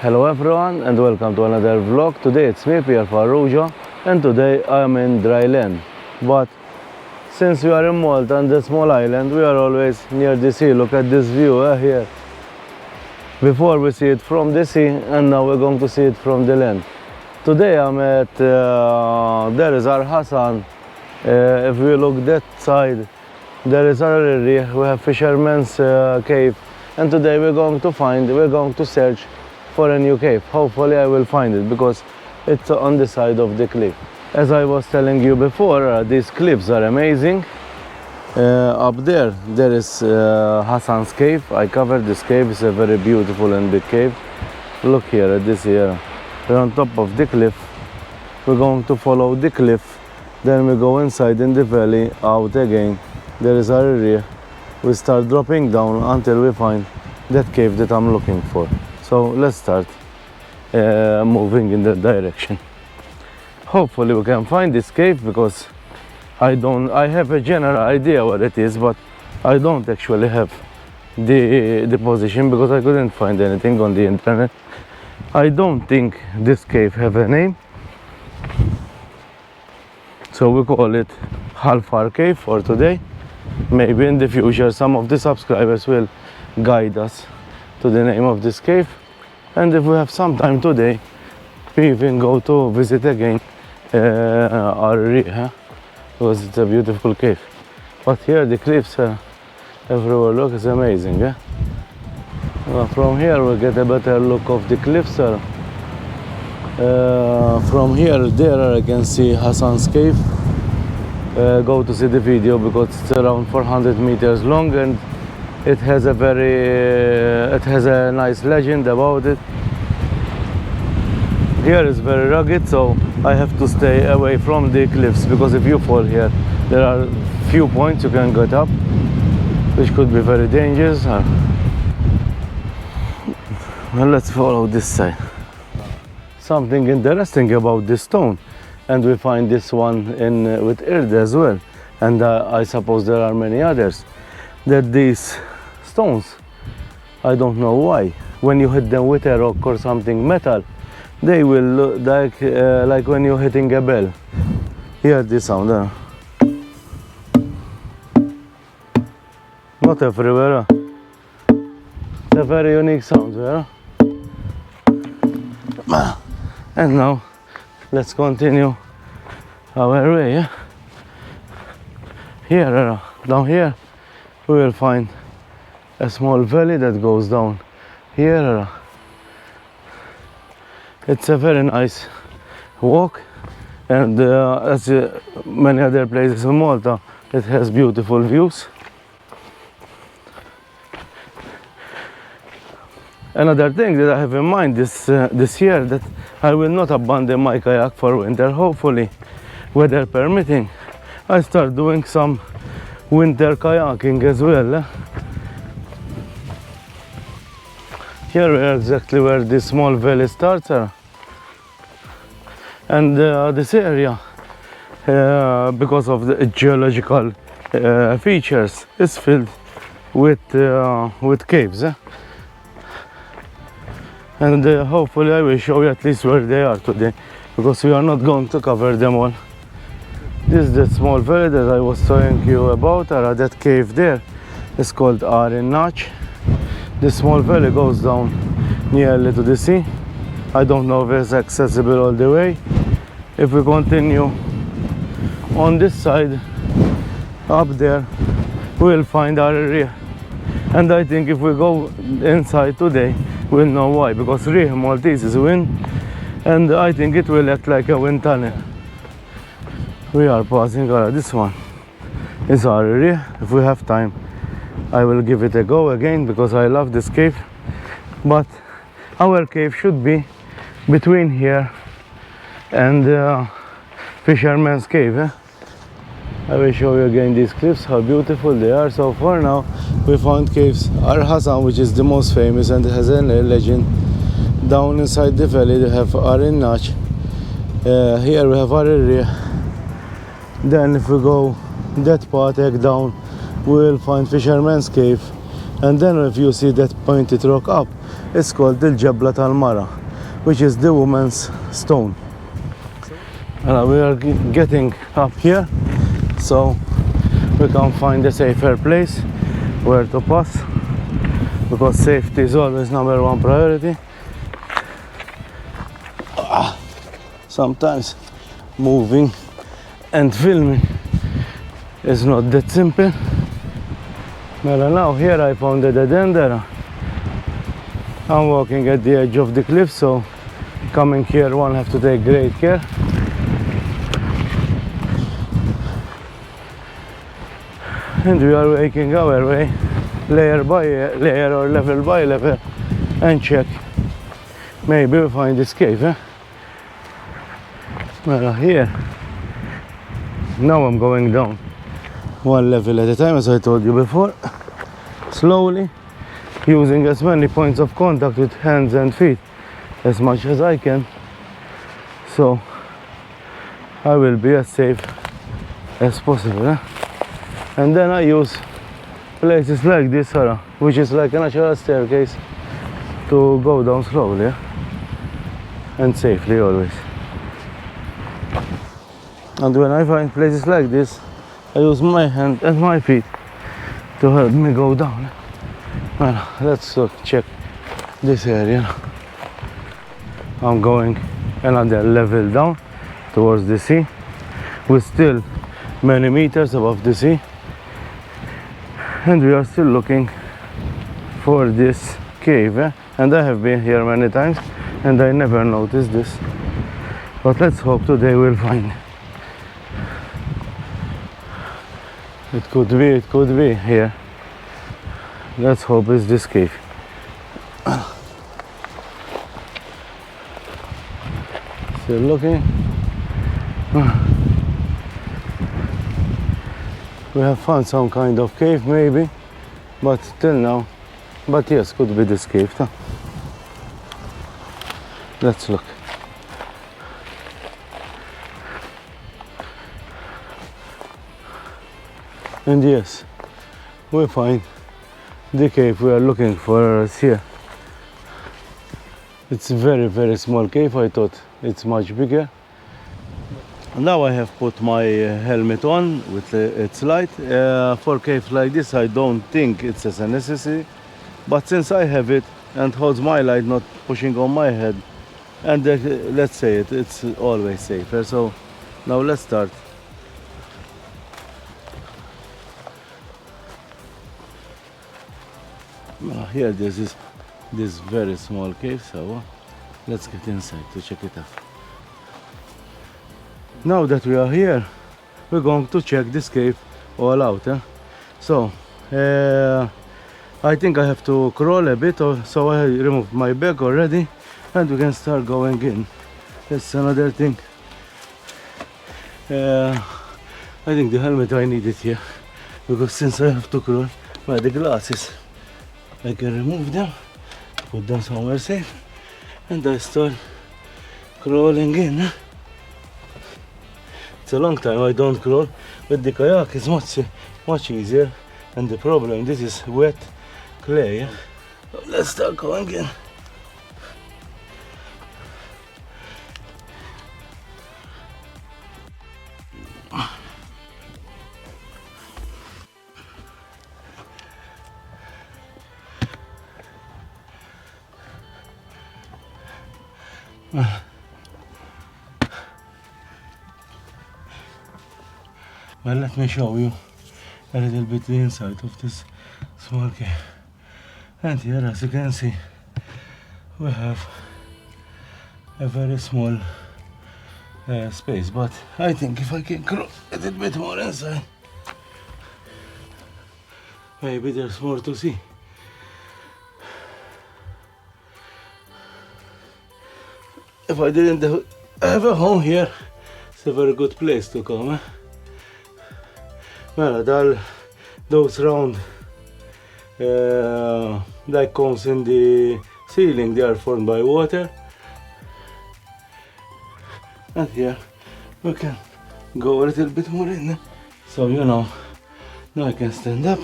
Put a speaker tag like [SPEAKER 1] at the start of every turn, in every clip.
[SPEAKER 1] Hello everyone and welcome to another vlog. Today it's me, Pierre Farrugia, and today I am in dry land. But since we are in Malta and the small island, we are always near the sea. Look at this view here. Before we see it from the sea, and now we're going to see it from the land. Today I'm at there is our Hassan. If we look that side, there is Ghar Ir-Rih. We have Fisherman's cave, and today we're going to search for a new cave. Hopefully I will find it because it's on the side of the cliff. As I was telling you before, these cliffs are amazing. Up there is Hassan's cave. I covered this cave. It's a very beautiful and big cave. Look here at this here. We're on top of the cliff. We're going to follow the cliff. Then we go inside in the valley, out again. There is Ghar Ir-Rih. We start dropping down until we find that cave that I'm looking for. So let's start moving in that direction. Hopefully we can find this cave because I have a general idea what it is, but I don't actually have the position because I couldn't find anything on the internet. I don't think this cave have a name, so we call it Halfar cave for today. Maybe in the future some of the subscribers will guide us to the name of this cave, and if we have some time today we even go to visit again Ghar Ir-Rih, because it's a beautiful cave. But here the cliffs everywhere, look, it's amazing. From here we get a better look of the cliffs. From here there I can see Hassan's cave. Go to see the video because it's around 400 meters long, and it has a nice legend about it. Here is very rugged, so I have to stay away from the cliffs, because if you fall here, there are few points you can get up, which could be very dangerous. Well, let's follow this side. Something interesting about this stone, and we find this one with Ird as well, and I suppose there are many others, that these stones, I don't know why, when you hit them with a rock or something metal, they will look like when you're hitting a bell. Hear this sound. Not everywhere. It's a very unique sound. And now let's continue our way. Here, down here, we will find a small valley that goes down here. It's a very nice walk, and as many other places in Malta, it has beautiful views. Another thing that I have in mind this year, that I will not abandon my kayak for winter. Hopefully, weather permitting, I start doing some winter kayaking as well. Here we are exactly where this small valley starts, and this area, because of the geological features, is filled with caves. And hopefully I will show you at least where they are today, because we are not going to cover them all. This is the small valley that I was telling you about. That cave there is called Ghar Ir-Rih. This small valley goes down nearly to the sea. I don't know if it's accessible all the way. If we continue on this side, up there, we'll find Ghar Ir-Rih. And I think if we go inside today, we'll know why, because Rih Maltese is wind, and I think it will act like a wind tunnel. We are passing this one. It's Ghar Ir-Rih. If we have time, I will give it a go again, because I love this cave. But our cave should be between here and Fisherman's cave. I will show you again these cliffs, how beautiful they are. So for now, we found caves Hassan, which is the most famous and has a legend. Down inside the valley, they have Ghar Ir-Rih. Here we have Ghar Ir-Rih. Then if we go that part down, we will find Fisherman's cave, and then if you see that pointed rock up, It's called il-Ġebla tal-Mara, which is the woman's stone. And we are getting up here, so we can find a safer place where to pass, because safety is always number one priority. Sometimes moving and filming is not that simple. Well, now here I found a dead end there. I'm walking at the edge of the cliff, so coming here one have to take great care. And we are making our way layer by layer or level by level and check. Maybe we find this cave, eh? Well, here, now I'm going down one level at a time, as I told you before, slowly, using as many points of contact with hands and feet as much as I can, so I will be as safe as possible, eh? And then I use places like this, which is like a natural staircase, to go down slowly, eh? And safely always. And when I find places like this, I use my hand and my feet to help me go down. Well, let's check this area. I'm going another level down towards the sea. We're still many meters above the sea, and we are still looking for this cave, eh? And I have been here many times and I never noticed this, but let's hope today we'll find. It could be here. Let's hope it's this cave. Still looking. We have found some kind of cave maybe, but till now. But yes, could be this cave. Huh? Let's look. And yes, we find the cave we are looking for is here. It's a very, very small cave. I thought it's much bigger. Now I have put my helmet on with its light. For caves like this, I don't think it's as a necessity. But since I have it and holds my light, not pushing on my head, and let's say it's always safer. So now let's start. Here there's this very small cave, so let's get inside to check it out. Now that we are here, we're going to check this cave all out. So I think I have to crawl a bit, so I removed my bag already, and we can start going in. That's another thing. I think the helmet I need it here, because since I have to crawl, the glasses, I can remove them, put them somewhere safe, and I start crawling in. It's a long time I don't crawl. With the kayak it's much easier, and the problem, this is wet clay. Let's start going in. Well, let me show you a little bit the inside of this small cave. And here, as you can see, we have a very small space, but I think if I can crawl a little bit more inside, maybe there's more to see. If I didn't have a home here, it's a very good place to come. Well, those round like cones in the ceiling, they are formed by water. And here we can go a little bit more in. So now I can stand up.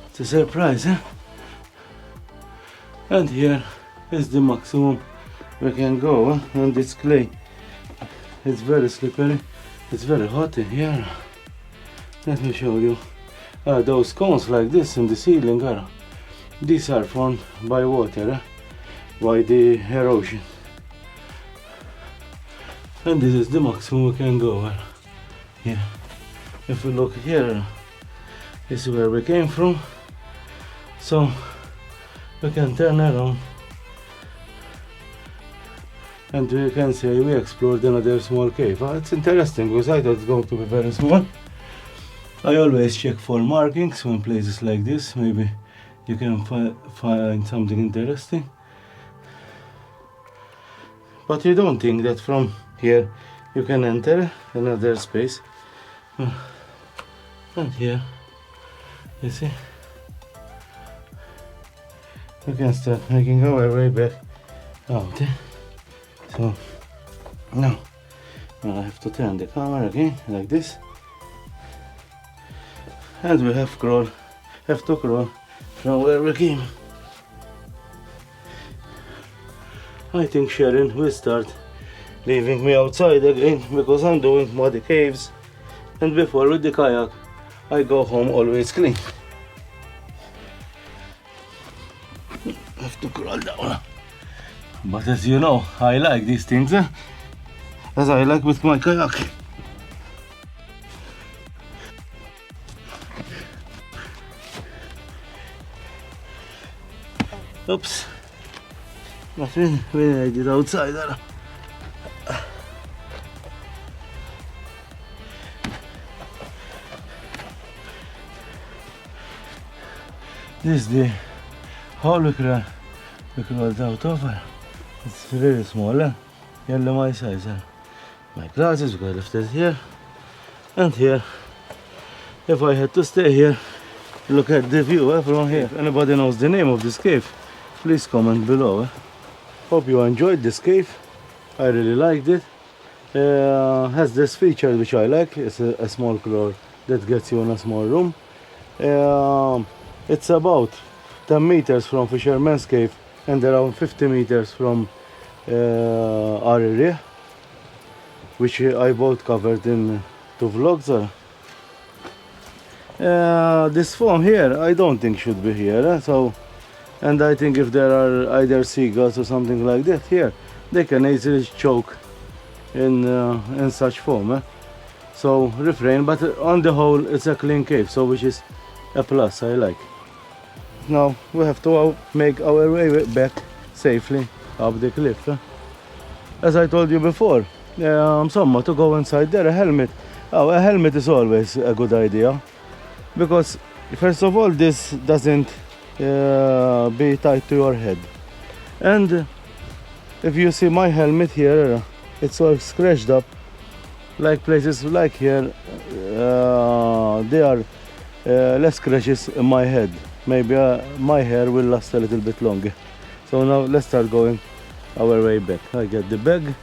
[SPEAKER 1] It's a surprise, And here is the maximum we can go on this clay. It's very slippery, it's very hot in here. Let me show you. Those cones like this in the ceiling these are formed by water, by the erosion. And this is the maximum we can go here. If we look here, this is where we came from. So we can turn around and we can say we explored another small cave. It's interesting because I thought it's going to be very small. I always check for markings when places like this. Maybe you can find something interesting. But you don't think that from here you can enter another space. And here, you see, we can start making our way back out. So now I have to turn the camera again like this, and we have to crawl from where we came. I think Sharon will start leaving me outside again because I'm doing muddy caves, and before with the kayak I go home always clean. I have to crawl down. But as you know, I like these things, as I like with my kayak. Oops. But when I did outside, this is the hole we crawled out of. It's really small, yellow my size. My glasses got lifted here and here. If I had to stay here, look at the view from here. If anybody knows the name of this cave, please comment below. Hope you enjoyed this cave. I really liked it. Has this feature which I like. It's a small floor that gets you in a small room. It's about 10 meters from Fisherman's Cave and around 50 meters from Ghar Ir-Rih, which I both covered in 2 vlogs. This foam here I don't think should be here, and I think if there are either seagulls or something like that here, they can easily choke in such foam. So refrain, but on the whole it's a clean cave, so which is a plus. I like. Now we have to make our way back safely up the cliff. As I told you before, someone to go inside there, a helmet. A helmet is always a good idea, because first of all this doesn't be tied to your head, and if you see my helmet here, it's all scratched up. Like places like here, there are less scratches in my head. Maybe my hair will last a little bit longer. So now let's start going our way back. I get the bag.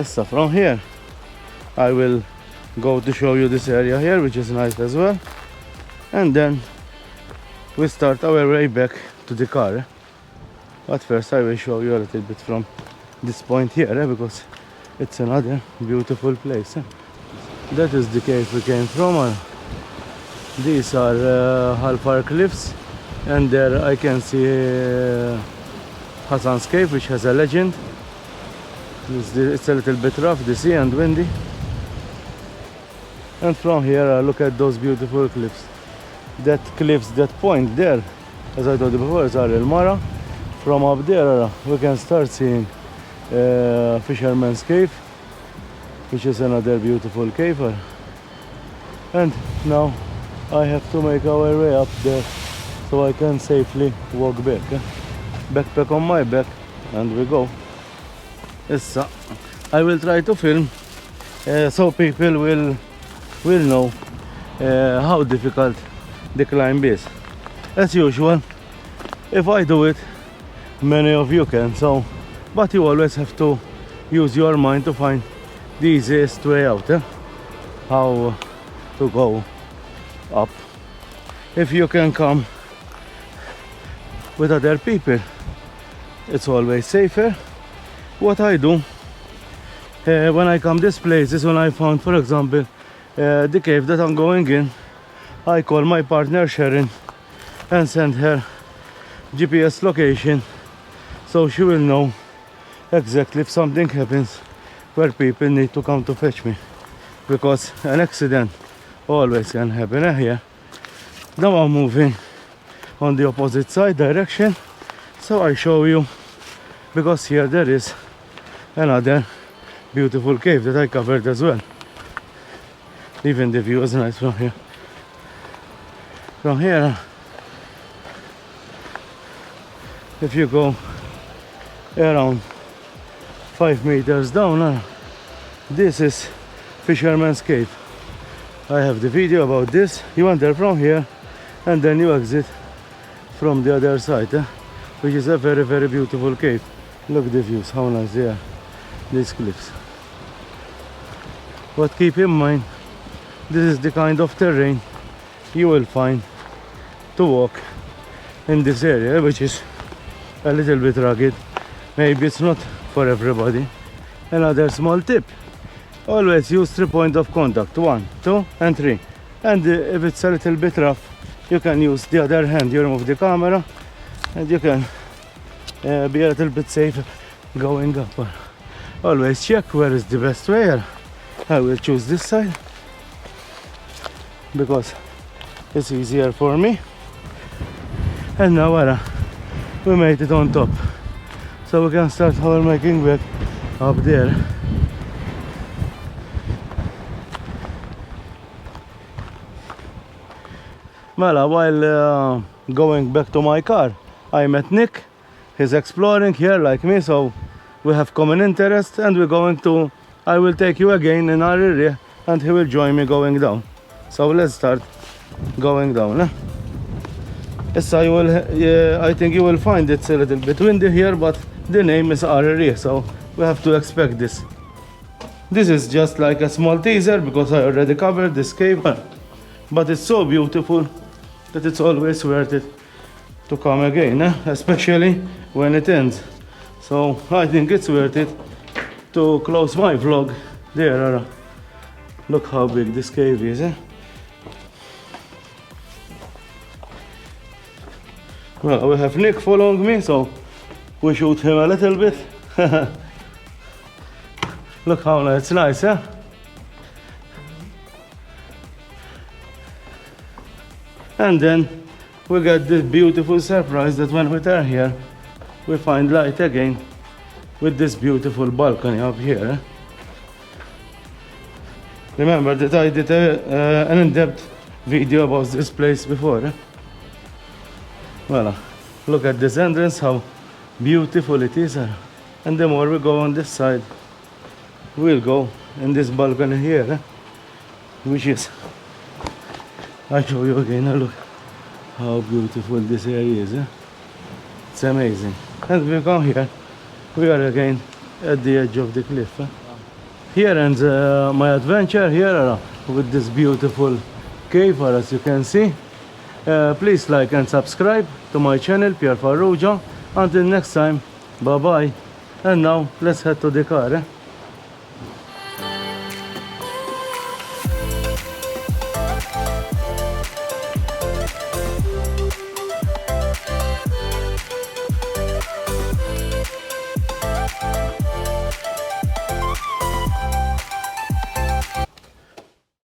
[SPEAKER 1] So from here I will go to show you this area here, which is nice as well, and then we start our way back to the car. But first I will show you a little bit from this point here, because it's another beautiful place. That is the cave we came from. These are Halfar cliffs, and there I can see Hassan's cave, which has a legend. It's a little bit rough, the sea, and windy. And from here look at those beautiful cliffs. That point there, as I told you before, is Al-Mara. From up there we can start seeing Fisherman's Cave, which is another beautiful cave. And now I have to make our way up there so I can safely walk back. Backpack on my back, and we go. Yes, I will try to film so people will know how difficult the climb is. As usual, if I do it, many of you can. But you always have to use your mind to find the easiest way out. How to go up if you can come with other people, it's always safer. What I do when I come this place is when I found, for example, the cave that I'm going in, I call my partner Sharon and send her GPS location so she will know exactly if something happens where people need to come to fetch me, because an accident always can happen here. Now I'm moving on the opposite side direction, so I show you, because here there is another beautiful cave that I covered as well. Even the view is nice from here. From here, if you go around 5 meters down, this is Fisherman's Cave. I have the video about this. You enter from here and then you exit from the other side, which is a very, very beautiful cave. Look at the views, how nice they are, these cliffs. But keep in mind, this is the kind of terrain you will find to walk in this area, which is a little bit rugged. Maybe it's not for everybody. Another small tip: always use 3 points of contact, 1, 2 and 3. And if it's a little bit rough, you can use the other hand. You remove the camera and you can be a little bit safer going up. Always check where is the best way. I will choose this side because it's easier for me. And now we made it on top, so we can start our making back up there. Well, while going back to my car, I met Nick. He's exploring here like me, so we have common interest, and we're going to, I will take you again in Ghar Ir-Rih and he will join me going down. So let's start going down. Yes, I think you will find it's a little bit windy here, but the name is Ghar Ir-Rih, so we have to expect this. This is just like a small teaser because I already covered this cave, but it's so beautiful that it's always worth it to come again, especially when it ends. So I think it's worth it to close my vlog there. Look how big this cave is. Well, we have Nick following me, so we shoot him a little bit. Look how nice, it's nice, yeah? And then we got this beautiful surprise that when we turn here, we find light again with this beautiful balcony up here. Remember that I did an in-depth video about this place before. Well, look at this entrance, how beautiful it is. And the more we go on this side, we'll go in this balcony here, which is, I'll show you again. Look how beautiful this area is. It's amazing. And we come here, we are again at the edge of the cliff. Here ends my adventure here with this beautiful cave, as you can see. Please like and subscribe to my channel, Pierre Farrugia. Until next time, bye bye. And now let's head to the car.